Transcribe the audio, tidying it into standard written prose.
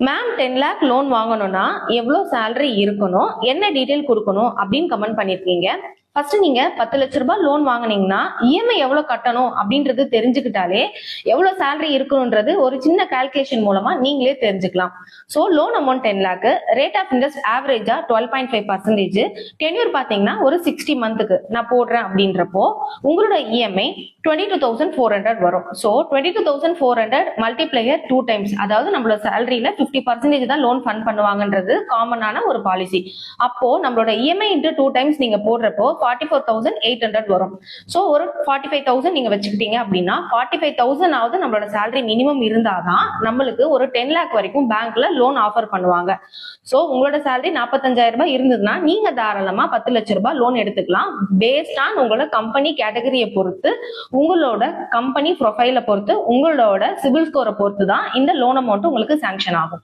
Ma'am 10 lakh loan வாங்கணும்னா எவ்வளவு salary இருக்கணும், என்ன டீடைல் கொடுக்கணும் அப்படின்னு கமெண்ட் பண்ணிருக்கீங்க. ஃபர்ஸ்ட் நீங்க 10 லட்ச ரூபாய் லோன் வாங்கினீங்கன்னா இஎம்ஐ எவ்வளவு கட்டணும் அப்படின்றது தெரிஞ்சுக்கிட்டாலே எவ்வளவு சேலரி இருக்கணும்ன்றது ஒரு சின்ன கால்குலேஷன் மூலமா நீங்களே தெரிஞ்சுக்கலாம். So loan amount 10 lakh, rate of interest ஆவரேஜா 12.5%, டென்யூர் பாத்தீங்கன்னா ஒரு 60 மந்த்துக்கு நான் போடுறேன் அப்படின்றப்போ உங்களோட இஎம்ஐ 22,400 வரும். சோ 22,400 மல்டிப்ளையர் 2 டைம்ஸ், அதாவது நம்மளோட சேலரியில 50% தான் லோன் ஃபண்ட் பண்ணுவாங்கன்றது காமனான ஒரு பாலிசி. அப்போ நம்மளோட இஎம்ஐ இன்டு 2 டைம்ஸ் நீங்க போடுறப்போ 44,800 வரும். சோ ஒரு 45,000 நீங்க வச்சுக்கிட்டீங்க அப்படின்னா 45,000 ஆவது நம்மளோட சேலரி மினிமம் இருந்தாதான் நம்மளுக்கு ஒரு 10 லேக் வரைக்கும் பேங்க்ல லோன் ஆஃபர் பண்ணுவாங்க. சோ உங்களோட சேலரி 45,000 ரூபாய் இருந்ததுன்னா நீங்க தாராளமா 10 லட்சம் ரூபாய் லோன் எடுத்துக்கலாம். பேஸ்ட் ஆன் உங்களோட கம்பெனி கேட்டகரியை பொறுத்து, உங்களோட கம்பெனி ப்ரொஃபைலை பொறுத்து, உங்களோட சிபில் ஸ்கோரை பொறுத்து தான் இந்த லோன் அமௌண்ட் உங்களுக்கு சாங்ஷன் ஆகும்.